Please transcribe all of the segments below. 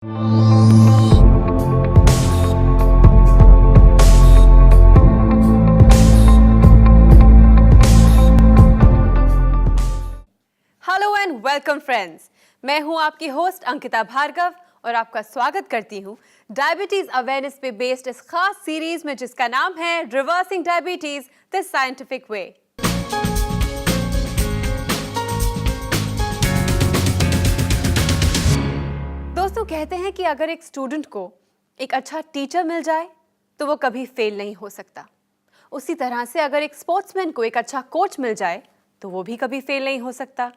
Hello and welcome friends, मैं हूं आपकी होस्ट अंकिता भार्गव और आपका स्वागत करती हूं डायबिटीज अवेयरनेस पे बेस्ड इस खास सीरीज में जिसका नाम है रिवर्सिंग डायबिटीज द साइंटिफिक वे। दोस्तों, कहते हैं कि अगर एक स्टूडेंट को एक अच्छा टीचर मिल जाए तो वो कभी फेल नहीं हो सकता। उसी तरह से अगर एक स्पोर्ट्समैन को एक अच्छा कोच मिल जाए तो वो भी कभी फेल नहीं हो सकता।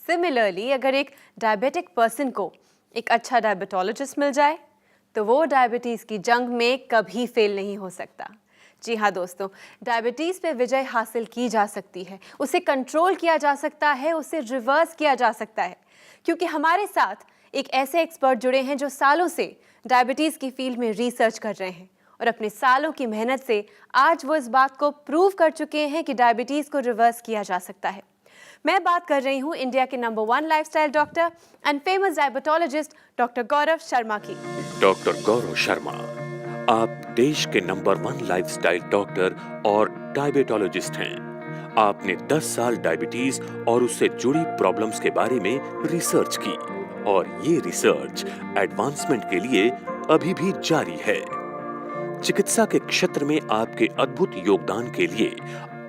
सिमिलरली, अगर एक डायबिटिक पर्सन को एक अच्छा डायबिटोलॉजिस्ट मिल जाए तो वो डायबिटीज़ की जंग में कभी फेल नहीं हो सकता। जी हाँ दोस्तों, डायबिटीज़ पे विजय हासिल की जा सकती है, उसे कंट्रोल किया जा सकता है, उसे रिवर्स किया जा सकता है, क्योंकि हमारे साथ एक ऐसे एक्सपर्ट जुड़े हैं जो सालों से डायबिटीज़ की फील्ड में रिसर्च कर रहे हैं और अपने सालों की मेहनत से आज वो इस बात को प्रूव कर चुके हैं कि डायबिटीज़ को रिवर्स किया जा सकता है। मैं बात कर रही हूँ इंडिया के number 1 lifestyle doctor and famous diabetologist doctor Gaurav Sharma की। डॉक्टर गौरव शर्मा, आप देश के नंबर 1 लाइफस्टाइल डॉक्टर और डायबिटोलॉजिस्ट हैं। आपने 10 साल डायबिटीज और उससे जुड़ी प्रॉब्लम्स के बारे में रिसर्च की और ये रिसर्च एडवांसमेंट के लिए अभी भी जारी है। चिकित्सा के क्षेत्र में आपके अद्भुत योगदान के लिए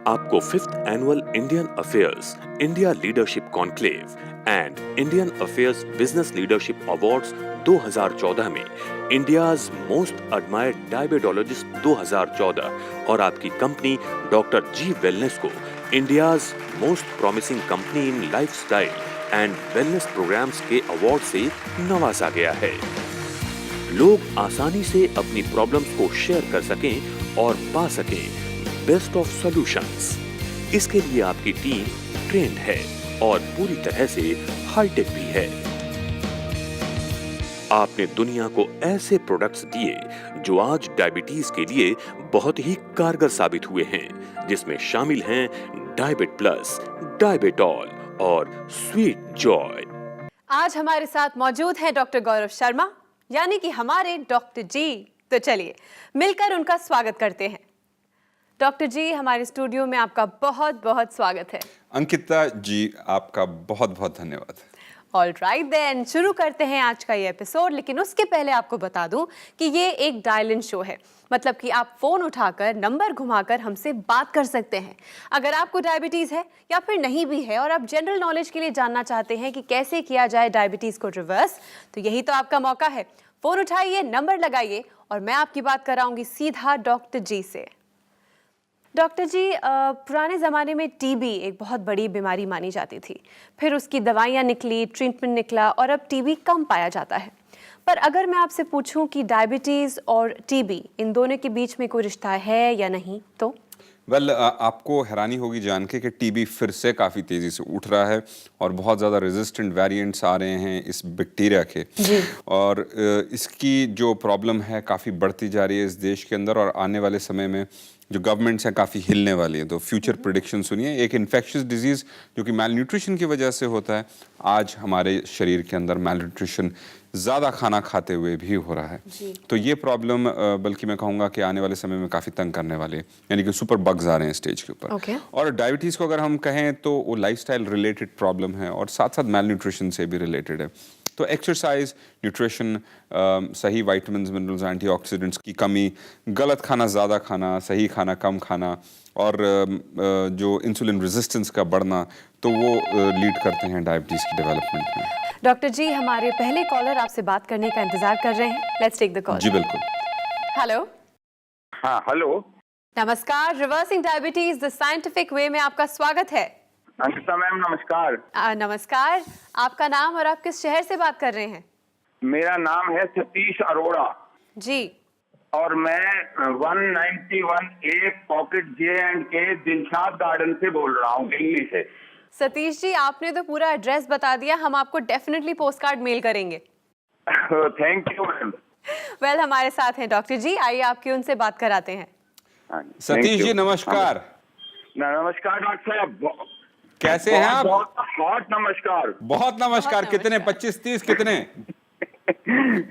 आपको 5th annual Indian affairs India leadership conclave and Indian affairs business leadership awards 2014 में इंडियाज मोस्ट एडमायर्ड डायबिटोलॉजिस्ट 2014 और आपकी कंपनी डॉक्टर जी वेलनेस को India's most promising company in lifestyle and wellness programs के अवार्ड से नवाजा गया है। लोग आसानी से अपनी प्रॉब्लम्स को शेयर कर सकें और पा सकें बेस्ट ऑफ सॉल्यूशंस। इसके लिए आपकी टीम ट्रेंड है और पूरी तरह से हाईटेक भी है। आपने दुनिया को ऐसे प्रोडक्ट्स दिए जो आज डायबिटीज के लिए बहुत ही कारगर साबित हुए हैं, जिसमें शामिल हैं डायबिट प्लस, डायबिटॉल और स्वीट जॉय। आज हमारे साथ मौजूद है डॉक्टर गौरव शर्मा, यानी कि हमारे डॉक्टर जी। तो चलिए मिलकर उनका स्वागत करते हैं। डॉक्टर जी, हमारे स्टूडियो में आपका बहुत बहुत स्वागत है। अंकिता जी, आपका बहुत बहुत धन्यवाद। ऑल राइट देन, शुरू करते हैं आज का ये एपिसोड। लेकिन उसके पहले आपको बता दूं कि ये एक डायल इन शो है, मतलब कि आप फोन उठाकर नंबर घुमाकर हमसे बात कर सकते हैं। अगर आपको डायबिटीज़ है या फिर नहीं भी है और आप जनरल नॉलेज के लिए जानना चाहते हैं कि कैसे किया जाए डायबिटीज़ को रिवर्स, तो यही तो आपका मौका है। फ़ोन उठाइए, नंबर लगाइए और मैं आपकी बात कराऊंगी सीधा डॉक्टर जी से। डॉक्टर जी, पुराने ज़माने में टीबी एक बहुत बड़ी बीमारी मानी जाती थी, फिर उसकी दवाइयाँ निकली, ट्रीटमेंट निकला और अब टीबी कम पाया जाता है। पर अगर मैं आपसे पूछूं कि डायबिटीज़ और टीबी इन दोनों के बीच में कोई रिश्ता है या नहीं, तो आपको हैरानी होगी जान के कि टीबी फिर से काफ़ी तेज़ी से उठ रहा है और बहुत ज़्यादा रेजिस्टेंट वेरिएंट्स आ रहे हैं इस बैक्टीरिया के जी। और इसकी जो प्रॉब्लम है काफ़ी बढ़ती जा रही है इस देश के अंदर और आने वाले समय में जो गवर्नमेंट्स हैं काफ़ी हिलने वाली है। तो फ्यूचर प्रेडिक्शन सुनिए, एक इन्फेक्शियस डिजीज़ जो कि मैल न्यूट्रिशन की वजह से होता है, आज हमारे शरीर के अंदर मैल न्यूट्रिशन ज़्यादा खाना खाते हुए भी हो रहा है। तो ये प्रॉब्लम बल्कि मैं कहूँगा कि आने वाले समय में काफ़ी तंग करने वाले हैं, यानी कि सुपर बग्स आ रहे हैं स्टेज के ऊपर। और डायबिटीज़ को अगर हम कहें तो वो लाइफस्टाइल रिलेटेड प्रॉब्लम है और साथ साथ मैल न्यूट्रिशन से भी रिलेटेड है। तो एक्सरसाइज, न्यूट्रिशन, सही वाइटामिन्स, मिनरल्स, एंटीऑक्सीडेंट्स की कमी, गलत खाना ज़्यादा खाना, सही खाना कम खाना और जो इंसुलिन रेजिस्टेंस का बढ़ना, तो वो लीड करते हैं डायबिटीज़ की डेवलपमेंट में। डॉक्टर जी, हमारे पहले कॉलर आपसे बात करने का इंतजार कर रहे हैं। Let's take the call. जी बिल्कुल। हेलो। हाँ, हेलो। नमस्कार, reversing diabetes the scientific way में आपका स्वागत है। अंकिता मैम, नमस्कार। नमस्कार, आपका नाम और आप किस शहर से बात कर रहे हैं? मेरा नाम है सतीश अरोड़ा जी। और मैं 191A pocket J&K Dilshad garden से बोल रहा हूँ, दिल्ली से। सतीश जी, आपने तो पूरा एड्रेस बता दिया, हम आपको डेफिनेटली पोस्ट कार्ड मेल करेंगे। Thank you ma'am. वेल, हमारे साथ हैं डॉक्टर जी, आइए आपकी उनसे बात कराते हैं। सतीश जी नमस्कार। नमस्कार डॉक्टर साहब, कैसे हैं आप? बहुत नमस्कार। बहुत नमस्कार। कितने? 25-30 कितने?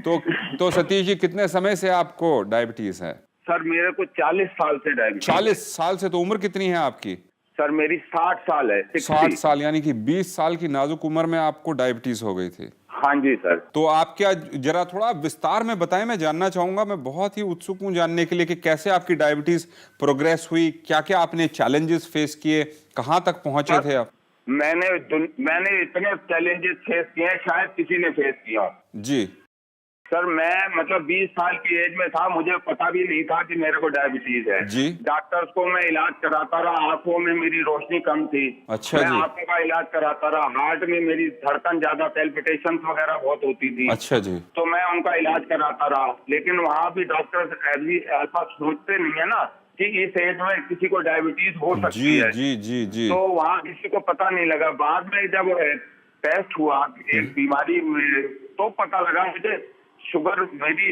तो सतीश जी, कितने समय से आपको डायबिटीज है? सर मेरे को 40 साल से डायबिटीज। 40 साल से? तो उम्र कितनी है आपकी? सर मेरी 60 साल है। 60 साल, यानी कि 20 साल की नाजुक उम्र में आपको डायबिटीज हो गई थी। हाँ जी सर। तो आप क्या जरा थोड़ा विस्तार में बताएं, मैं जानना चाहूंगा, मैं बहुत ही उत्सुक हूं जानने के लिए कि कैसे आपकी डायबिटीज प्रोग्रेस हुई, क्या क्या आपने चैलेंजेस फेस किए, कहां तक पहुंचे थे आप? मैंने इतने चैलेंजेस फेस किए हैं शायद किसी ने फेस किया। जी सर मैं मतलब 20 साल की एज में था, मुझे पता भी नहीं था कि मेरे को डायबिटीज है। जी। डॉक्टर्स को मैं इलाज कराता रहा, आंखों में मेरी रोशनी कम थी। अच्छा मैं जी। आंखों का इलाज कराता रहा, हार्ट में मेरी धड़कन ज्यादा, पैल्पिटेशन वगैरह बहुत होती थी। अच्छा जी। तो मैं उनका इलाज कराता रहा, लेकिन वहाँ भी डॉक्टर्स ऐसा सोचते नहीं है ना कि इस एज में किसी को डायबिटीज हो सकती जी है। जी जी जी। तो वहाँ किसी को पता नहीं लगा। बाद में जब टेस्ट हुआ एक बीमारी में, तो पता लगा मुझे शुगर मेरी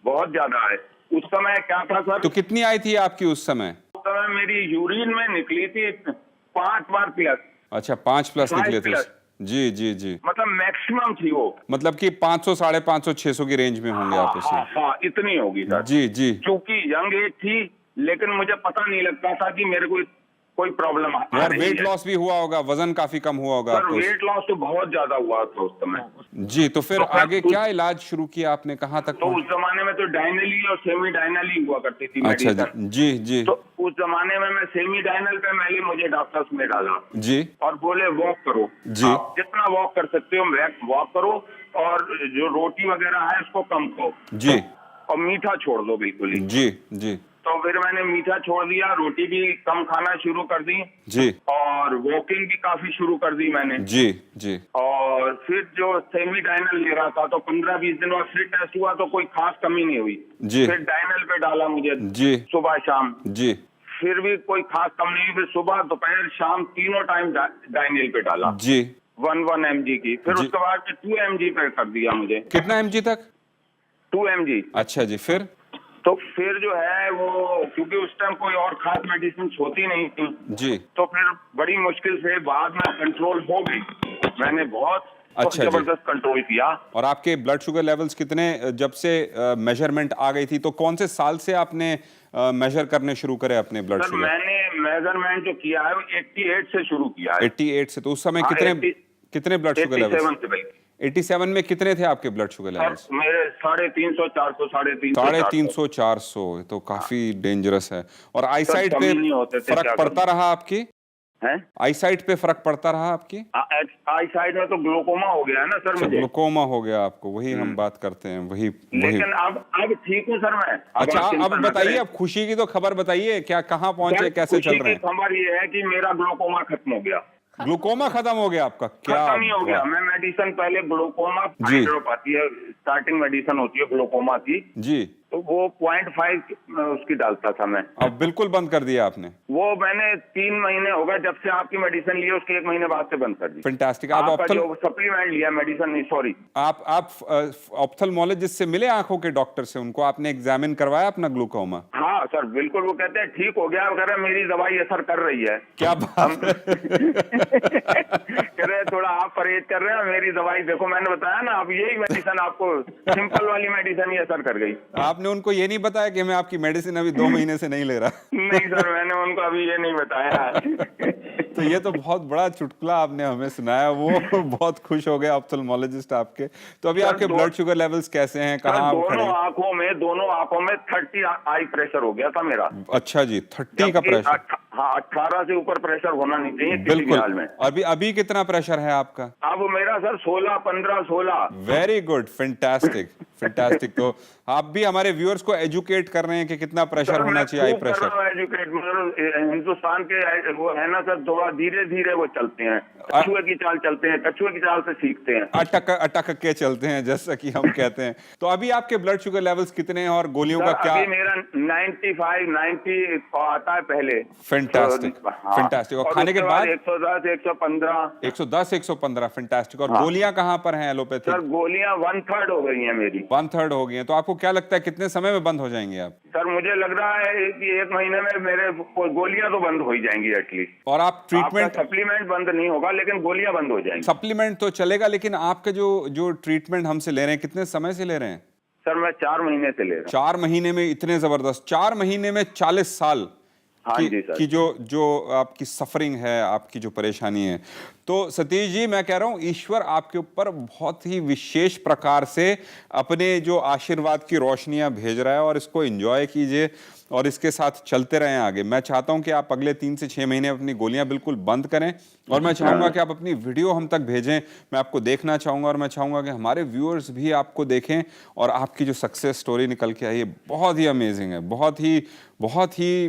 बहुत ज्यादा है। उस समय क्या था सर? तो कितनी आई थी आपकी उस समय? उस समय मेरी यूरिन में निकली थी 5 बार प्लस। अच्छा, 5 प्लस 5 निकले थे। प्लस। जी जी जी। मतलब मैक्सिमम थी वो। मतलब कि 500, 550, 600 की रेंज में होंगे आप हाँ इसे? हाँ, इतनी होगी सर। जी जी। क्योंकि यंग एज थी, लेकिन मुझे पता नहीं लगता था कि मेरे को कोई प्रॉब्लम आ यार रही वेट है। लॉस भी हुआ होगा, वजन काफी कम हुआ होगा सर आपको? वेट लॉस तो बहुत ज्यादा हुआ था उस समय। जी, तो फिर तो फिर आगे क्या इलाज शुरू किया आपने, कहाँ तक तो उस जमाने में तो डायनली और सेमी डायनली हुआ करती थी अच्छा मेडिसिन। जी जी जी तो उस जमाने में मैं सेमी डायनल पे पहले मुझे डॉक्टर्स ने डाला जी और बोले वॉक करो, जी। आप जितना वॉक कर सकते हो वॉक करो, और जो रोटी वगैरह है उसको कम खाओ जी और मीठा छोड़ दो बिल्कुल ही। जी जी तो फिर मैंने मीठा छोड़ दिया, रोटी भी कम खाना शुरू कर दी जी और वॉकिंग भी काफी शुरू कर दी मैंने। जी जी और फिर जो सेमी डायनल ले रहा था, तो 15-20 दिन बाद फिर टेस्ट हुआ तो कोई खास कमी नहीं हुई। जी फिर डायनल पे डाला मुझे जी सुबह शाम, जी फिर भी कोई खास कम नहीं हुई। फिर सुबह दोपहर शाम तीनों टाइम डायनिल पे डाला जी 1 mg की। फिर जी। उसके बाद 2 mg पे कर दिया मुझे, कितना mg तक? 2 mg। अच्छा जी, फिर? तो फिर जो है वो, क्योंकि उस टाइम कोई और खास मेडिसिन होती नहीं थी, जी। तो फिर बड़ी मुश्किल से बाद में कंट्रोल हो गई। मैंने बहुत अच्छा जी। जबरदस्त कंट्रोल किया। और आपके ब्लड शुगर लेवल्स कितने, जब से मेजरमेंट आ गई थी, तो कौन से साल से आपने मेजर करने शुरू करे अपने ब्लड सर शुगर? मैंने मेजरमेंट जो किया है वो 88 से शुरू किया है। 88 से? तो उस समय हाँ, कितने ब्लड शुगर लेवल्स? 87 से बल्कि। 87 में कितने थे आपके ब्लड शुगर लेवल्स? सर मेरे 350, 400, 350, 350, 400, तो काफी डेंजरस है। और आईसाइट कम पे ही नहीं होते थे, फर्क क्या पड़ता करूं? रहा आपकी? है। आईसाइट पे फर्क पड़ता रहा आपकी? आई साइड में तो ग्लोकोमा हो गया है ना सर मुझे। ग्लूकोमा हो गया आपको, वही हम बात करते हैं, वही वही। लेकिन अब ठीक हूँ सर मैं। अच्छा, आप चिंता अब न बताइए, करें। अब खुशी की तो खबर बताइए, क्या कहाँ पहुंचे, सर, कैसे चल खुशी रहे की हैं? खबर ये है कि मेरा ग्लोकोमा खत्म हो गया। ग्लूकोमा खत्म हो गया आपका? क्या खत्म ही हो गया। बात। मैं मेडिसिन पहले ग्लूकोमा जी। ड्रॉप आती है, स्टार्टिंग मेडिसिन होती है ग्लूकोमा की, जी। तो वो 0.5 उसकी डालता था मैं। अब बिल्कुल बंद कर दिया आपने? वो मैंने 3 महीने हो गए जब से आपकी मेडिसिन ली है, उसके 1 महीने बाद से बंद कर दी। फैंटास्टिक। आप आपका ऑप्थल जो सप्लीमेंट लिया, मेडिसिन नहीं, सॉरी। आप ऑप्थेल्मोलॉजिस्ट से मिले, आंखों के डॉक्टर से? उनको आपने एग्जामिन करवाया अपना ग्लूकोमा? हाँ सर बिल्कुल, वो कहते हैं ठीक हो गया, वगैरह मेरी दवाई असर कर रही है। क्या बात है? कह रहे थोड़ा आप परहेज कर रहे हैं, मेरी दवाई देखो, मैंने बताया ना, अब यही मेडिसिन आपको, सिंपल वाली मेडिसिन ही असर कर गई। आपने उनको ये नहीं बताया कि मैं आपकी मेडिसिन अभी 2 महीने से नहीं ले रहा? नहीं सर, मैंने उनको अभी ये नहीं बताया। तो ये तो बहुत बड़ा चुटकुला आपने हमें सुनाया, वो बहुत खुश हो गए ऑप्थेल्मोलॉजिस्ट आपके। तो अभी आपके ब्लड शुगर लेवल्स कैसे हैं, कहाँ आप खड़े हैं? दोनों आंखों में 30 आई प्रेशर हो गया था मेरा। अच्छा जी, 30 का प्रेशर? हाँ, 18 से ऊपर प्रेशर होना नहीं चाहिए किसी भी हाल में। बिल्कुल। अभी कितना प्रेशर है आपका? अब मेरा sir 16, 15, 16। Very good, fantastic fantastic. तो आप भी हमारे व्यूअर्स को एजुकेट कर रहे हैं कि कितना प्रेशर होना चाहिए, आई प्रेशर? एजुकेट, हिंदुस्तान के वो है ना सर, थोड़ा धीरे धीरे वो चलते हैं, कछुए की चाल चलते हैं, कछुए की चाल से सीखते हैं, अटक के चलते हैं, जैसा कि हम कहते हैं। तो अभी आपके ब्लड शुगर लेवल्स कितने हैं और गोलियों का क्या? अभी मेरा 95, 90 आता है पहले। Fantastic fantastic. और खाने के बाद 110, 115, 110, 115, फैंटास्टिक। और गोलियां कहाँ पर हैं एलोपैथी? सर गोलियां 1/3 हो गई हैं मेरी। 1/3 हो गई हैं, तो आपको क्या लगता है कितने समय में बंद हो जाएंगे आप? सर मुझे लग रहा है कि 1 महीने में मेरे गोलियां तो बंद हो ही जाएंगी एटलीस्ट। और आप ट्रीटमेंट, सप्लीमेंट बंद नहीं होगा लेकिन गोलियां बंद हो जाएंगी। सप्लीमेंट तो चलेगा, लेकिन आपके जो ट्रीटमेंट हमसे ले रहे हैं कितने समय से ले रहे हैं? सर मैं 4 महीने से ले रहा हूँ। 4 महीने में इतने जबरदस्त, 4 महीने में 40 साल हाँ जी सर। की जो आपकी सफरिंग है, आपकी जो परेशानी है। तो सतीश जी, मैं कह रहा हूँ ईश्वर आपके ऊपर बहुत ही विशेष प्रकार से अपने जो आशीर्वाद की रोशनियां भेज रहा है, और इसको एंजॉय कीजिए और इसके साथ चलते रहें आगे। मैं चाहता हूं कि आप अगले 3 से 6 महीने अपनी गोलियां बिल्कुल बंद करें, और मैं चाहूंगा कि आप अपनी वीडियो हम तक भेजें। मैं आपको देखना चाहूंगा, और मैं चाहूंगा कि हमारे व्यूअर्स भी आपको देखें, और आपकी जो सक्सेस स्टोरी निकल के आई है बहुत ही अमेजिंग है, बहुत ही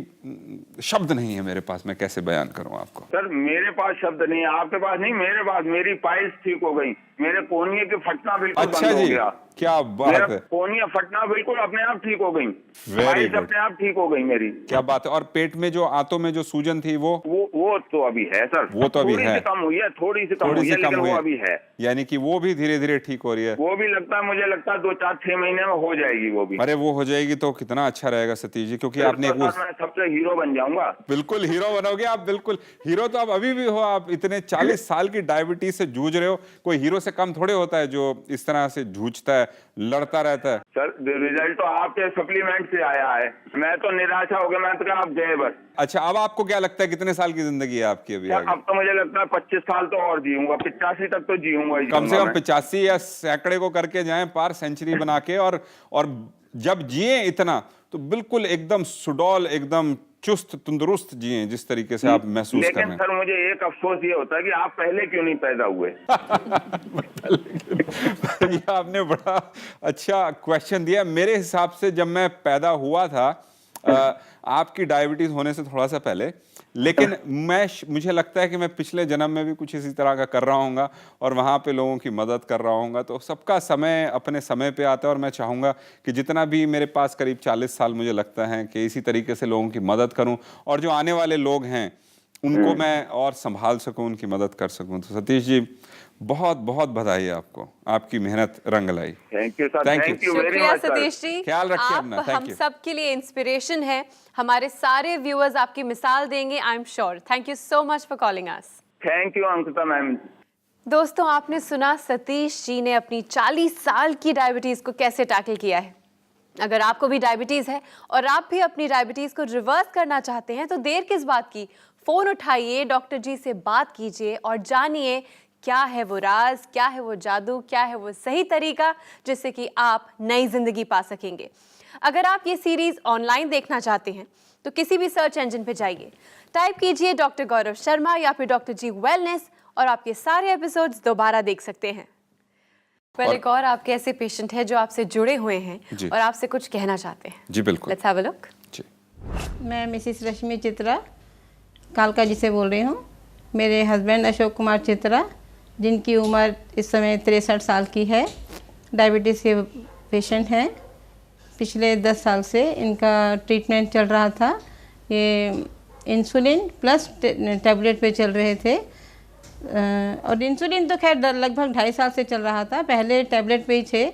शब्द नहीं है मेरे पास, मैं कैसे बयान करूं आपको। सर मेरे पास शब्द नहीं है, आपके पास नहीं, मेरे पास। मेरी पाइल्स ठीक हो गई, मेरे कोहनिये के फटना बिल्कुल अच्छा बंद हो जी, गया। क्या बात है। कोहनिया फटना बिल्कुल अपने आप ठीक हो गई, वेरी गुड, अपने आप ठीक हो गई मेरी। क्या बात है। और पेट में जो आंतों में जो सूजन थी वो तो अभी है सर, वो तो अभी है, कम हुई है, थोड़ी सी कम हुई है, लेकिन वो अभी है। यानी कि वो भी धीरे धीरे ठीक हो रही है। वो भी लगता है, मुझे लगता है 2, 4, 6 महीने में हो जाएगी वो भी। अरे वो हो जाएगी तो कितना अच्छा रहेगा सतीश जी, क्योंकि आपने मैं सबसे हीरो बन जाऊंगा। बिल्कुल हीरो बनोगे आप, बिल्कुल हीरो तो आप अभी भी हो। आप इतने 40 साल की डायबिटीज से जूझ रहे हो, कोई हीरो से कम थोड़े होता है जो इस तरह से जूझता है, लड़ता रहता है। सर रिजल्ट तो आपके सप्लीमेंट से आया है, मैं तो निराशा हो गया, मैं तो आप गए बस। अच्छा, अब आपको क्या लगता है कितने साल की जिंदगी है आपकी अभी आगे? अब तो मुझे लगता है 25 साल तो और जीऊंगा, 85 तक तो जीऊंगा। कम से कम 85 या सैकड़े को करके जाएं पार, सेंचुरी बना के, और जब जिए इतना तो बिल्कुल एकदम सुडौल, एकदम चुस्त तंदुरुस्त जिए जिस तरीके से आप महसूस कर रहे हैं। लेकिन सर मुझे एक अफसोस ये होता है कि आप पहले क्यों नहीं पैदा हुए। ये आपने बड़ा अच्छा क्वेश्चन दिया। मेरे हिसाब से जब मैं पैदा हुआ था आपकी डायबिटीज होने से थोड़ा सा पहले, लेकिन मुझे लगता है कि मैं पिछले जन्म में भी कुछ इसी तरह का कर रहा हूँगा, और वहाँ पे लोगों की मदद कर रहा हूँगा। तो सबका समय अपने समय पे आता है, और मैं चाहूँगा कि जितना भी मेरे पास करीब 40 साल मुझे लगता है कि इसी तरीके से लोगों की मदद करूँ, और जो आने वाले लोग हैं उनको मैं और संभाल सकूँ, उनकी मदद कर सकूँ। तो सतीश जी, बहुत बहुत बधाई आपको, आपकी मेहनत रंग लाई। Thank you sir, thank you very शुक्रिया मच सर। सतीश जी, ख्याल रखिए अपना। आप थैंक हम यू। सब के लिए इंस्पिरेशन है। हमारे सारे व्यूअर्स आपकी मिसाल देंगे, I am sure. Thank you so much for calling us. Thank you Ankita ma'am. दोस्तों, आपने सुना सतीश जी ने अपनी 40 साल की डायबिटीज को कैसे टैकल किया है। अगर आपको भी डायबिटीज है और आप भी अपनी डायबिटीज को रिवर्स करना चाहते हैं, तो देर किस बात की, फोन उठाइए, डॉक्टर जी से बात कीजिए और जानिए क्या है वो राज, क्या है वो जादू, क्या है वो सही तरीका जिससे कि आप नई जिंदगी पा सकेंगे। अगर आप ये सीरीज ऑनलाइन देखना चाहते हैं तो किसी भी सर्च इंजन पे जाइए, टाइप कीजिए डॉक्टर गौरव शर्मा या फिर डॉक्टर जी वेलनेस, और आप ये सारे एपिसोड्स दोबारा देख सकते हैं। एक और आपके ऐसे पेशेंट है जो आपसे जुड़े हुए हैं और आपसे कुछ कहना चाहते हैं। जी बिल्कुल, लेट्स हैव अ लुक। मैं मिसिस रश्मि चित्रा कालका जी से बोल रही हूँ। मेरे हस्बैंड अशोक कुमार चित्रा, जिनकी उम्र इस समय 63 साल की है, डायबिटीज़ के पेशेंट हैं। पिछले 10 साल से इनका ट्रीटमेंट चल रहा था। ये इंसुलिन प्लस टैबलेट पे चल रहे थे, और इंसुलिन तो खैर लगभग 2.5 साल से चल रहा था। पहले टैबलेट पे ही थे।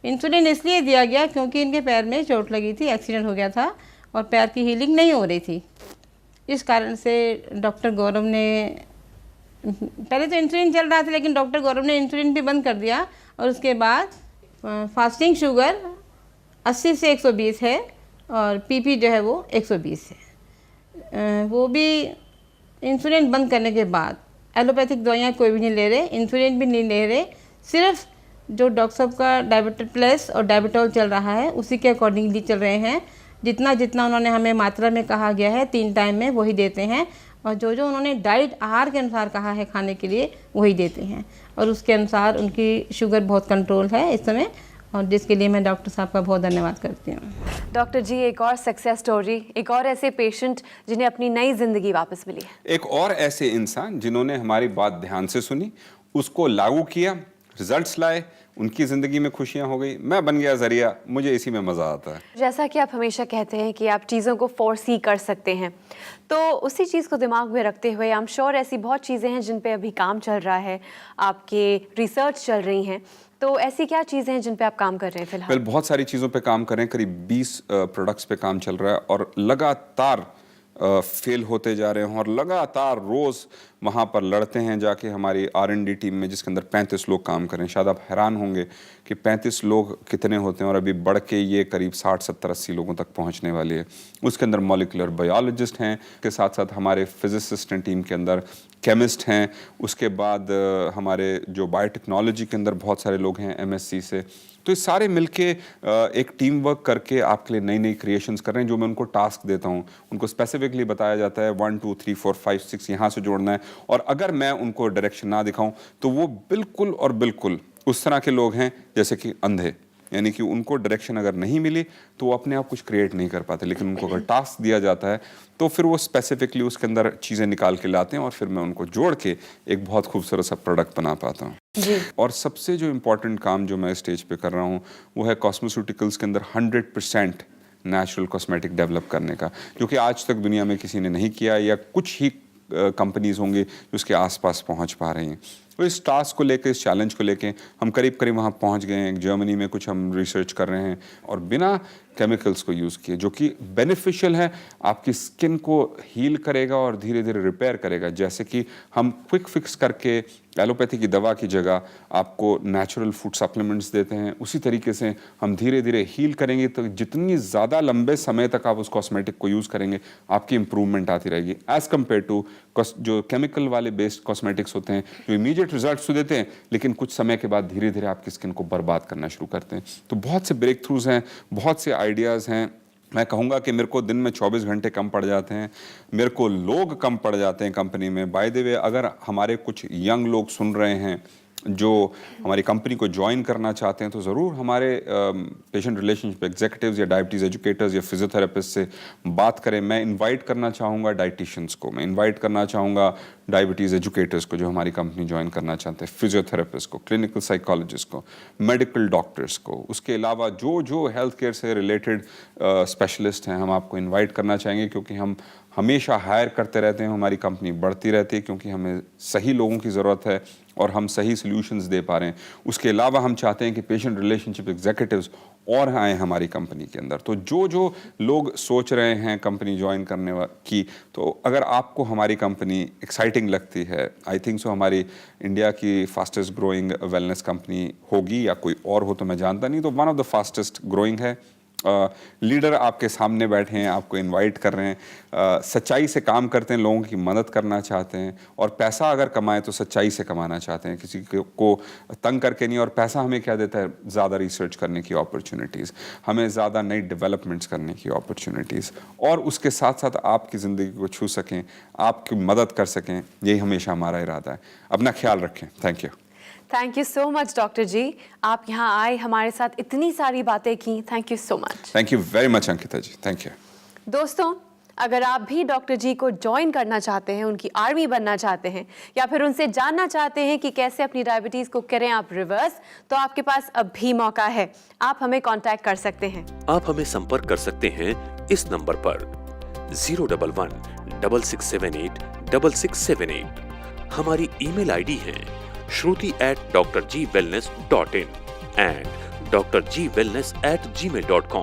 इंसुलिन इसलिए दिया गया क्योंकि इनके पैर में चोट लगी थी, एक्सीडेंट हो गया था और पैर की हीलिंग नहीं हो रही थी। इस कारण से डॉक्टर गौरव ने, पहले तो इंसुलिन चल रहा था लेकिन डॉक्टर गौरव ने इंसुलिन भी बंद कर दिया, और उसके बाद फास्टिंग शुगर 80 से 120 है और पीपी जो है वो 120 है। वो भी इंसुलिन बंद करने के बाद एलोपैथिक दवाइयाँ कोई भी नहीं ले रहे, इंसुलिन भी नहीं ले रहे, सिर्फ जो डॉक्टर साहब का डायबिटल प्लस और डायबिटॉल चल रहा है उसी के अकॉर्डिंगली चल रहे हैं। जितना जितना उन्होंने हमें मात्रा में कहा गया है 3 टाइम में वही देते हैं, और जो जो उन्होंने डाइट आहार के अनुसार कहा है खाने के लिए वही देते हैं, और उसके अनुसार उनकी शुगर बहुत कंट्रोल है इस समय, और जिसके लिए मैं डॉक्टर साहब का बहुत धन्यवाद करती हूँ। डॉक्टर जी, एक और सक्सेस स्टोरी, एक और ऐसे पेशेंट जिन्हें अपनी नई जिंदगी वापस मिली है। एक और ऐसे इंसान जिन्होंने हमारी बात ध्यान से सुनी, उसको लागू किया, रिजल्ट्स लाए, उनकी ज़िंदगी में खुशियां हो गई। मैं बन गया ज़रिया, मुझे इसी में मज़ा आता है। जैसा कि आप हमेशा कहते हैं कि आप चीज़ों को फोर्स ही कर सकते हैं, तो उसी चीज़ को दिमाग में रखते हुए आई एम श्योर ऐसी बहुत चीज़ें हैं जिन पे अभी काम चल रहा है, आपके रिसर्च चल रही हैं, तो ऐसी क्या चीज़ें हैं जिन पे आप काम कर रहे हैं फिलहाल? वेल, बहुत सारी चीज़ों पे काम कर रहे हैं, करीब 20 प्रोडक्ट्स पे काम चल रहा है और लगातार फेल होते जा रहे हैं और लगातार रोज़ वहाँ पर लड़ते हैं जाके हमारी R&D टीम में, जिसके अंदर 35 लोग काम कर रहे हैं। शायद आप हैरान होंगे कि 35 लोग कितने होते हैं, और अभी बढ़ के ये करीब 60, 70, 80 लोगों तक पहुँचने वाली है। उसके अंदर मॉलिक्यूलर बायोलॉजिस्ट हैं, के साथ साथ हमारे फिजिसिस्ट हैं टीम के अंदर, केमिस्ट हैं, उसके बाद हमारे जो बायोटेक्नोलॉजी के अंदर बहुत सारे लोग हैं MSc से। तो ये सारे मिलके एक टीम वर्क करके आपके लिए नई नई क्रिएशंस कर रहे हैं। जो मैं उनको टास्क देता हूँ, उनको स्पेसिफिकली बताया जाता है 1 2 3 4 5 6 यहाँ से जोड़ना है, और अगर मैं उनको डायरेक्शन ना दिखाऊं तो वो बिल्कुल और बिल्कुल उस तरह के लोग हैं जैसे कि अंधे, यानी कि उनको डायरेक्शन अगर नहीं मिली तो वो अपने आप कुछ क्रिएट नहीं कर पाते। लेकिन उनको अगर टास्क दिया जाता है तो फिर वो स्पेसिफिकली उसके अंदर चीज़ें निकाल के लाते हैं और फिर मैं उनको जोड़ के एक बहुत खूबसूरत सा प्रोडक्ट बना पाता हूँ जी। और सबसे जो इम्पोर्टेंट काम जो मैं स्टेज पे कर रहा हूँ वो है कॉस्मेस्यूटिकल्स के अंदर 100% नेचुरल कॉस्मेटिक डेवलप करने का, जो कि आज तक दुनिया में किसी ने नहीं किया, या कुछ ही कंपनीज होंगे जो उसके आसपास पहुंच पा रही हैं। तो इस टास्क को लेकर, इस चैलेंज को लेकर हम करीब करीब वहाँ पहुँच गए हैं। जर्मनी में कुछ हम रिसर्च कर रहे हैं और बिना केमिकल्स को यूज़ किए, जो कि बेनिफिशियल है, आपकी स्किन को हील करेगा और धीरे धीरे रिपेयर करेगा। जैसे कि हम क्विक फिक्स करके एलोपैथी की दवा की जगह आपको नेचुरल फूड सप्लीमेंट्स देते हैं, उसी तरीके से हम धीरे धीरे हील करेंगे। तो जितनी ज़्यादा लंबे समय तक आप उस कॉस्मेटिक को यूज़ करेंगे, आपकी इंप्रूवमेंट आती रहेगी, एज़ कम्पेयर टू जो केमिकल वाले बेस्ड कॉस्मेटिक्स होते हैं, जो इमीडिएट रिजल्ट्स तो देते हैं लेकिन कुछ समय के बाद धीरे धीरे आपकी स्किन को बर्बाद करना शुरू करते हैं। तो बहुत से ब्रेक थ्रूज हैं, बहुत से आइडियाज़ हैं। मैं कहूँगा कि मेरे को दिन में 24 घंटे कम पड़ जाते हैं, मेरे को लोग कम पड़ जाते हैं कंपनी में। बाय द वे, अगर हमारे कुछ यंग लोग सुन रहे हैं जो हमारी कंपनी को ज्वाइन करना चाहते हैं तो ज़रूर हमारे पेशेंट रिलेशनशिप एग्जीक्यूटिव्स या डायबिटीज़ एजुकेटर्स या फिजियोथेरेपिस्ट से बात करें। मैं इनवाइट करना चाहूँगा डाइटिशियंस को, मैं इनवाइट करना चाहूँगा डायबिटीज़ एजुकेटर्स को जो हमारी कंपनी ज्वाइन करना चाहते हैं, फिजियोथेरेपिस्ट को, क्लिनिकल साइकोलॉजिस्ट को, मेडिकल डॉक्टर्स को। उसके अलावा जो जो हेल्थ केयर से रिलेटेड स्पेशलिस्ट हैं, हम आपको इन्वाइट करना चाहेंगे, क्योंकि हम हमेशा हायर करते रहते हैं, हमारी कंपनी बढ़ती रहती है, क्योंकि हमें सही लोगों की ज़रूरत है और हम सही सॉल्यूशंस दे पा रहे हैं। उसके अलावा हम चाहते हैं कि पेशेंट रिलेशनशिप एग्जीक्यूटिव्स और आए हमारी कंपनी के अंदर। तो जो जो लोग सोच रहे हैं कंपनी ज्वाइन करने की, तो अगर आपको हमारी कंपनी एक्साइटिंग लगती है, आई थिंक सो हमारी इंडिया की फास्टेस्ट ग्रोइंग वेलनेस कंपनी होगी, या कोई और हो तो मैं जानता नहीं, तो one of the fastest growing है। लीडर आपके सामने बैठे हैं, आपको इनवाइट कर रहे हैं, सच्चाई से काम करते हैं, लोगों की मदद करना चाहते हैं, और पैसा अगर कमाएं तो सच्चाई से कमाना चाहते हैं, किसी को तंग करके नहीं। और पैसा हमें क्या देता है? ज़्यादा रिसर्च करने की अपॉर्चुनिटीज़, हमें ज़्यादा नई डेवलपमेंट्स करने की अपॉर्चुनिटीज़, और उसके साथ साथ आपकी ज़िंदगी को छू सकें, आपकी मदद कर सकें। यही हमेशा हमारा इरादा है। अपना ख्याल रखें। Thank you. Thank you so much doctor ji, आप यहाँ आए, हमारे साथ इतनी सारी बातें की। Thank you so much. Thank you very much Ankita ji, thank you. दोस्तों, अगर आप भी डॉक्टर जी को ज्वाइन करना चाहते हैं, उनकी आर्मी बनना चाहते हैं, या फिर उनसे जानना चाहते हैं कि कैसे अपनी डायबिटीज़ को करें आप रिवर्स, तो आपके पास अब भी मौका है। आप हमें कांटेक्ट कर सकते हैं। आप हमें संपर्क कर सकते हैं इस नंबर पर 011 6678 6678। हमारी ईमेल आईडी है shruti@drgwellness.in and drgwellness@gmail.com।